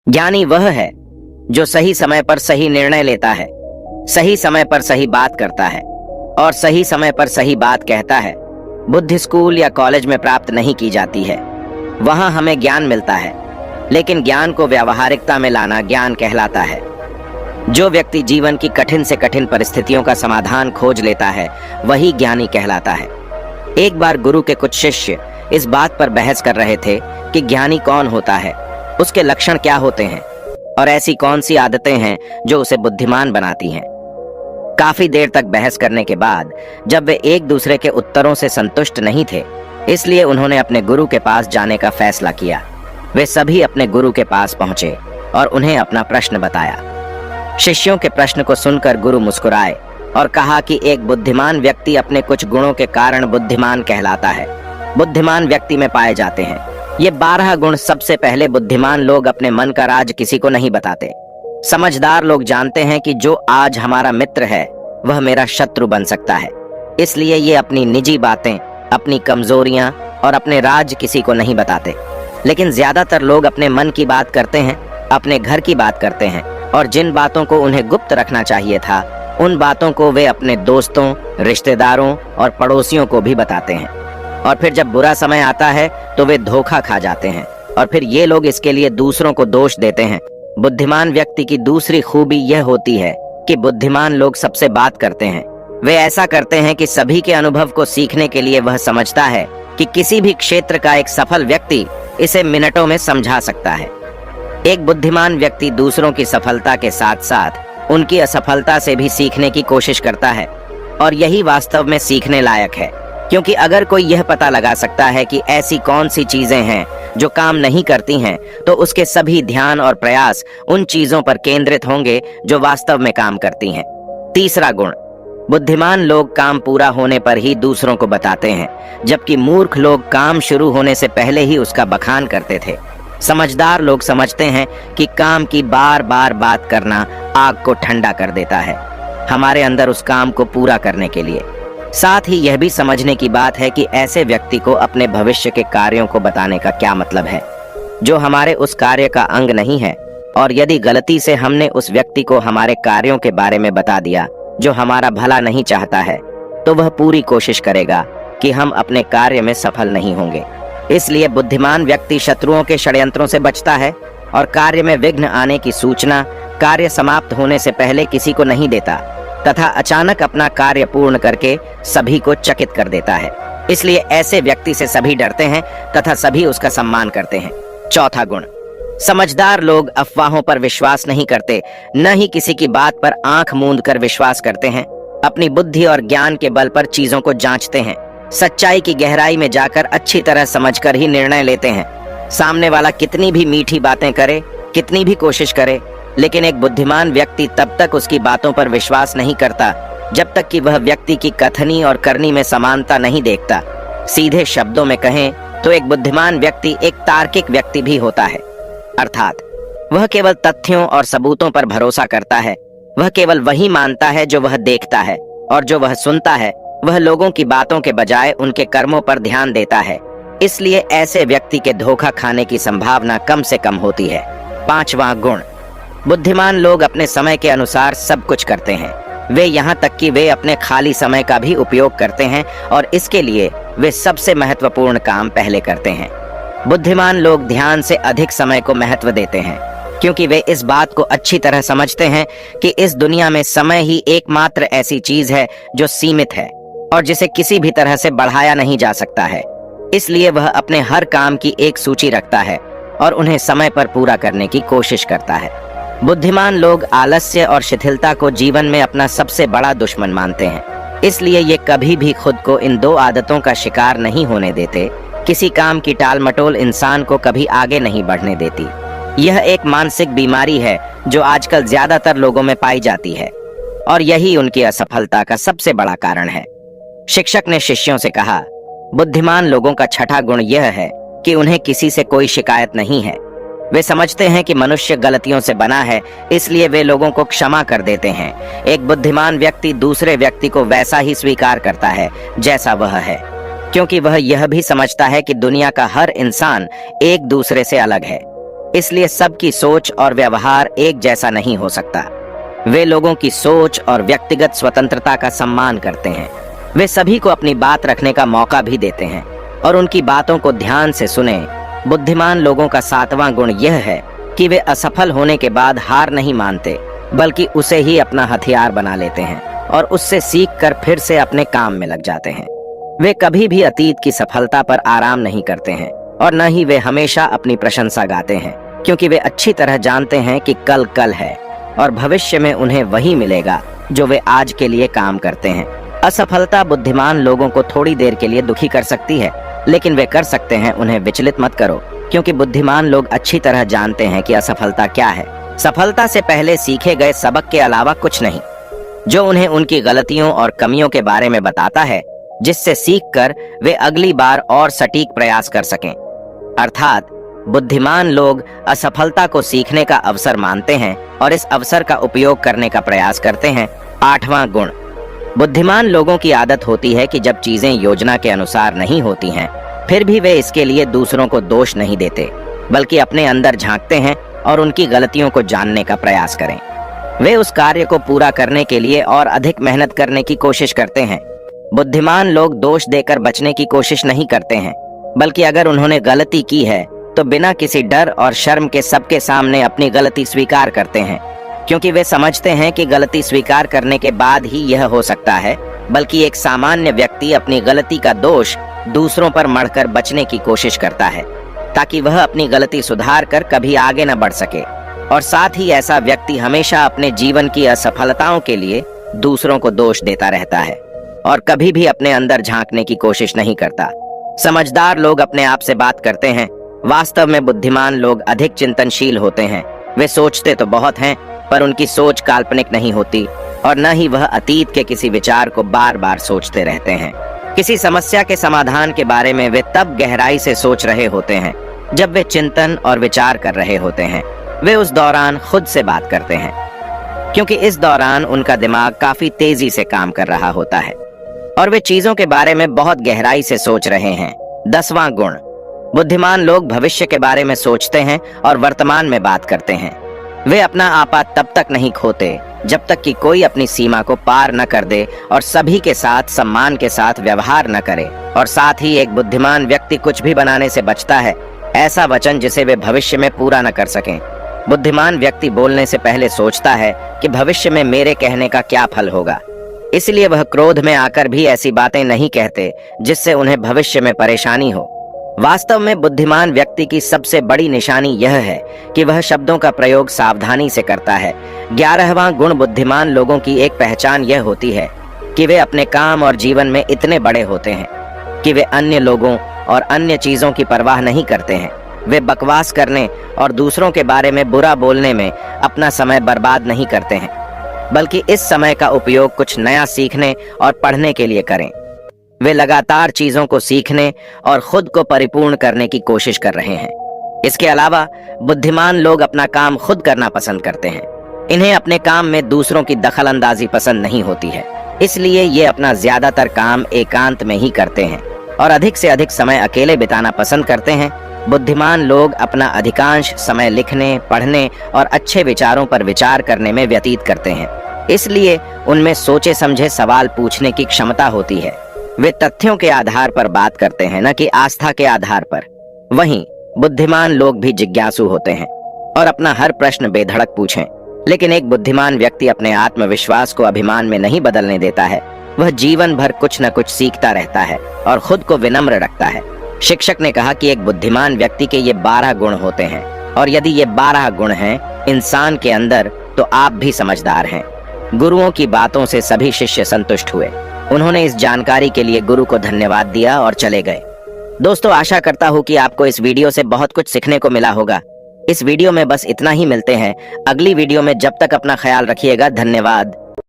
ज्ञानी वह है जो सही समय पर सही निर्णय लेता है, सही समय पर सही बात करता है और सही समय पर सही बात कहता है। बुद्धि स्कूल या कॉलेज में प्राप्त नहीं की जाती है, वहां हमें ज्ञान मिलता है, लेकिन ज्ञान को व्यावहारिकता में लाना ज्ञान कहलाता है। जो व्यक्ति जीवन की कठिन से कठिन परिस्थितियों का समाधान खोज लेता है, वही ज्ञानी कहलाता है। एक बार गुरु के कुछ शिष्य इस बात पर बहस कर रहे थे कि ज्ञानी कौन होता है, उसके लक्षण क्या होते हैं और ऐसी कौन सी आदतें हैं जो उसे बुद्धिमान बनाती हैं। काफी देर तक बहस करने के बाद जब वे एक दूसरे के उत्तरों से संतुष्ट नहीं थे, इसलिए उन्होंने अपने गुरु के पास जाने का फैसला किया। वे सभी अपने गुरु के पास पहुंचे और उन्हें अपना प्रश्न बताया। शिष्यों के प्रश्न को सुनकर गुरु मुस्कुराए और कहा कि एक बुद्धिमान व्यक्ति अपने कुछ गुणों के कारण बुद्धिमान कहलाता है। बुद्धिमान व्यक्ति में पाए जाते हैं ये 12 गुण। सबसे पहले, बुद्धिमान लोग अपने मन का राज किसी को नहीं बताते। समझदार लोग जानते हैं कि जो आज हमारा मित्र है वह मेरा शत्रु बन सकता है, इसलिए ये अपनी निजी बातें, अपनी कमजोरियां और अपने राज किसी को नहीं बताते। लेकिन ज्यादातर लोग अपने मन की बात करते हैं, अपने घर की बात करते हैं और जिन बातों को उन्हें गुप्त रखना चाहिए था, उन बातों को वे अपने दोस्तों, रिश्तेदारों और पड़ोसियों को भी बताते हैं। और फिर जब बुरा समय आता है तो वे धोखा खा जाते हैं और फिर ये लोग इसके लिए दूसरों को दोष देते हैं। बुद्धिमान व्यक्ति की दूसरी खूबी यह होती है कि बुद्धिमान लोग सबसे बात करते हैं। वे ऐसा करते हैं कि सभी के अनुभव को सीखने के लिए वह समझता है कि किसी भी क्षेत्र का एक सफल व्यक्ति इसे मिनटों में समझा सकता है। एक बुद्धिमान व्यक्ति दूसरों की सफलता के साथ साथ उनकी असफलता से भी सीखने की कोशिश करता है और यही वास्तव में सीखने लायक है, क्योंकि अगर कोई यह पता लगा सकता है कि ऐसी कौन सी चीजें हैं जो काम नहीं करती हैं, तो उसके सभी ध्यान और प्रयास उन चीजों पर केंद्रित होंगे जो वास्तव में काम करती हैं। तीसरा गुण, बुद्धिमान लोग काम पूरा होने पर ही दूसरों को बताते हैं, जबकि मूर्ख लोग काम शुरू होने से पहले ही उसका बखान करते थे। समझदार लोग समझते हैं कि काम की बार बार बात करना आग को ठंडा कर देता है, हमारे अंदर उस काम को पूरा करने के लिए। साथ ही यह भी समझने की बात है कि ऐसे व्यक्ति को अपने भविष्य के कार्यों को बताने का क्या मतलब है, जो हमारे उस कार्य का अंग नहीं है। और यदि गलती से हमने उस व्यक्ति को हमारे कार्यों के बारे में बता दिया जो हमारा भला नहीं चाहता है, तो वह पूरी कोशिश करेगा कि हम अपने कार्य में सफल नहीं होंगे। इसलिए बुद्धिमान व्यक्ति शत्रुओं के षड्यंत्रों से बचता है और कार्य में विघ्न आने की सूचना कार्य समाप्त होने से पहले किसी को नहीं देता, तथा अचानक अपना कार्य पूर्ण करके सभी को चकित कर देता है। इसलिए ऐसे व्यक्ति से सभी डरते हैं तथा सभी उसका सम्मान करते हैं। चौथा गुण, समझदार लोग अफवाहों पर विश्वास नहीं करते, न ही किसी की बात पर आंख मूंद कर विश्वास करते हैं। अपनी बुद्धि और ज्ञान के बल पर चीजों को जांचते हैं, सच्चाई की गहराई में जाकर अच्छी तरह समझकर ही निर्णय लेते हैं। सामने वाला कितनी भी मीठी बातें करे, कितनी भी कोशिश करे, लेकिन एक बुद्धिमान व्यक्ति तब तक उसकी बातों पर विश्वास नहीं करता जब तक कि वह व्यक्ति की कथनी और करनी में समानता नहीं देखता। सीधे शब्दों में कहें तो एक बुद्धिमान व्यक्ति एक तार्किक व्यक्ति भी होता है, अर्थात वह केवल तथ्यों और सबूतों पर भरोसा करता है। वह केवल वही मानता है जो वह देखता है, और जो वह सुनता है वह लोगों की बातों के बजाय उनके कर्मों पर ध्यान देता है। इसलिए ऐसे व्यक्ति के धोखा खाने की संभावना कम से कम होती है। पांचवा गुण, बुद्धिमान लोग अपने समय के अनुसार सब कुछ करते हैं। वे यहाँ तक कि वे अपने खाली समय का भी उपयोग करते हैं और इसके लिए वे सबसे महत्वपूर्ण काम पहले करते हैं। बुद्धिमान लोग ध्यान से अधिक समय को महत्व देते हैं, क्योंकि वे इस बात को अच्छी तरह समझते हैं कि इस दुनिया में समय ही एकमात्र ऐसी चीज है जो सीमित है और जिसे किसी भी तरह से बढ़ाया नहीं जा सकता है। इसलिए वह अपने हर काम की एक सूची रखता है और उन्हें समय पर पूरा करने की कोशिश करता है। बुद्धिमान लोग आलस्य और शिथिलता को जीवन में अपना सबसे बड़ा दुश्मन मानते हैं, इसलिए ये कभी भी खुद को इन 2 आदतों का शिकार नहीं होने देते। किसी काम की टाल मटोल इंसान को कभी आगे नहीं बढ़ने देती। यह एक मानसिक बीमारी है जो आजकल ज्यादातर लोगों में पाई जाती है और यही उनकी असफलता का सबसे बड़ा कारण है। शिक्षक ने शिष्यों से कहा, बुद्धिमान लोगों का छठा गुण यह है कि उन्हें किसी से कोई शिकायत नहीं है। वे समझते हैं कि मनुष्य गलतियों से बना है, इसलिए वे लोगों को क्षमा कर देते हैं। एक बुद्धिमान व्यक्ति दूसरे व्यक्ति को वैसा ही स्वीकार करता है जैसा वह है, क्योंकि वह यह भी समझता है कि दुनिया का हर इंसान एक दूसरे से अलग है। इसलिए सबकी सोच और व्यवहार एक जैसा नहीं हो सकता। वे लोगों की सोच और व्यक्तिगत स्वतंत्रता का सम्मान करते हैं। वे सभी को अपनी बात रखने का मौका भी देते हैं और उनकी बातों को ध्यान से सुने। बुद्धिमान लोगों का 7वां गुण यह है कि वे असफल होने के बाद हार नहीं मानते, बल्कि उसे ही अपना हथियार बना लेते हैं और उससे सीखकर फिर से अपने काम में लग जाते हैं। वे कभी भी अतीत की सफलता पर आराम नहीं करते हैं और न ही वे हमेशा अपनी प्रशंसा गाते हैं, क्योंकि वे अच्छी तरह जानते हैं कि कल कल है और भविष्य में उन्हें वही मिलेगा जो वे आज के लिए काम करते हैं। असफलता बुद्धिमान लोगों को थोड़ी देर के लिए दुखी कर सकती है, लेकिन वे कर सकते हैं उन्हें विचलित मत करो, क्योंकि बुद्धिमान लोग अच्छी तरह जानते हैं कि असफलता क्या है। सफलता से पहले सीखे गए सबक के अलावा कुछ नहीं, जो उन्हें उनकी गलतियों और कमियों के बारे में बताता है, जिससे सीखकर वे अगली बार और सटीक प्रयास कर सकें। अर्थात बुद्धिमान लोग असफलता को सीखने का अवसर मानते हैं और इस अवसर का उपयोग करने का प्रयास करते हैं। 8वां गुण, बुद्धिमान लोगों की आदत होती है कि जब चीजें योजना के अनुसार नहीं होती हैं, फिर भी वे इसके लिए दूसरों को दोष नहीं देते, बल्कि अपने अंदर झांकते हैं और उनकी गलतियों को जानने का प्रयास करें। वे उस कार्य को पूरा करने के लिए और अधिक मेहनत करने की कोशिश करते हैं। बुद्धिमान लोग दोष देकर बचने की कोशिश नहीं करते हैं, बल्कि अगर उन्होंने गलती की है तो बिना किसी डर और शर्म के सबके सामने अपनी गलती स्वीकार करते हैं, क्योंकि वे समझते हैं कि गलती स्वीकार करने के बाद ही यह हो सकता है, बल्कि एक सामान्य व्यक्ति अपनी गलती का दोष दूसरों पर मढ़कर बचने की कोशिश करता है, ताकि वह अपनी गलती सुधार कर कभी आगे न बढ़ सके। और साथ ही ऐसा व्यक्ति हमेशा अपने जीवन की असफलताओं के लिए दूसरों को दोष देता रहता है और कभी भी अपने अंदर झांकने की कोशिश नहीं करता। समझदार लोग अपने आप से बात करते हैं। वास्तव में बुद्धिमान लोग अधिक चिंतनशील होते हैं। वे सोचते तो बहुत हैं, पर उनकी सोच काल्पनिक नहीं होती और न ही वह अतीत के किसी विचार को बार बार सोचते रहते हैं। किसी समस्या के समाधान के बारे में वे तब गहराई से सोच रहे होते हैं जब वे चिंतन और विचार कर रहे होते हैं। वे उस दौरान खुद से बात करते हैं, क्योंकि इस दौरान उनका दिमाग काफी तेजी से काम कर रहा होता है और वे चीजों के बारे में बहुत गहराई से सोच रहे हैं। 10वां गुण, बुद्धिमान लोग भविष्य के बारे में सोचते हैं और वर्तमान में बात करते हैं। वे अपना आपा तब तक नहीं खोते जब तक कि कोई अपनी सीमा को पार न कर दे और सभी के साथ सम्मान के साथ व्यवहार न करे। और साथ ही एक बुद्धिमान व्यक्ति कुछ भी बनाने से बचता है, ऐसा वचन जिसे वे भविष्य में पूरा न कर सकें। बुद्धिमान व्यक्ति बोलने से पहले सोचता है कि भविष्य में मेरे कहने का क्या फल होगा, इसलिए वह क्रोध में आकर भी ऐसी बातें नहीं कहते जिससे उन्हें भविष्य में परेशानी हो। वास्तव में बुद्धिमान व्यक्ति की सबसे बड़ी निशानी यह है कि वह शब्दों का प्रयोग सावधानी से करता है। 11वां गुण, बुद्धिमान लोगों की एक पहचान यह होती है कि वे अपने काम और जीवन में इतने बड़े होते हैं कि वे अन्य लोगों और अन्य चीजों की परवाह नहीं करते हैं। वे बकवास करने और दूसरों के बारे में बुरा बोलने में अपना समय बर्बाद नहीं करते हैं, बल्कि इस समय का उपयोग कुछ नया सीखने और पढ़ने के लिए करें। वे लगातार चीजों को सीखने और खुद को परिपूर्ण करने की कोशिश कर रहे हैं। इसके अलावा बुद्धिमान लोग अपना काम खुद करना पसंद करते हैं। इन्हें अपने काम में दूसरों की दखल अंदाजी पसंद नहीं होती है, इसलिए ये अपना ज्यादातर काम एकांत में ही करते हैं और अधिक से अधिक समय अकेले बिताना पसंद करते हैं। बुद्धिमान लोग अपना अधिकांश समय लिखने, पढ़ने और अच्छे विचारों पर विचार करने में व्यतीत करते हैं, इसलिए उनमें सोचे समझे सवाल पूछने की क्षमता होती है। वे तथ्यों के आधार पर बात करते हैं, न कि आस्था के आधार पर। वहीं बुद्धिमान लोग भी जिज्ञासु होते हैं और अपना हर प्रश्न बेधड़क पूछें, लेकिन एक बुद्धिमान व्यक्ति अपने आत्मविश्वास को अभिमान में नहीं बदलने देता है। वह जीवन भर कुछ न कुछ सीखता रहता है और खुद को विनम्र रखता है। शिक्षक ने कहा कि एक बुद्धिमान व्यक्ति के ये 12 गुण होते हैं, और यदि ये 12 गुण हैं इंसान के अंदर, तो आप भी समझदार हैं। गुरुओं की बातों से सभी शिष्य संतुष्ट हुए। उन्होंने इस जानकारी के लिए गुरु को धन्यवाद दिया और चले गए। दोस्तों, आशा करता हूँ कि आपको इस वीडियो से बहुत कुछ सीखने को मिला होगा। इस वीडियो में बस इतना ही। मिलते हैं अगली वीडियो में। जब तक अपना ख्याल रखिएगा। धन्यवाद।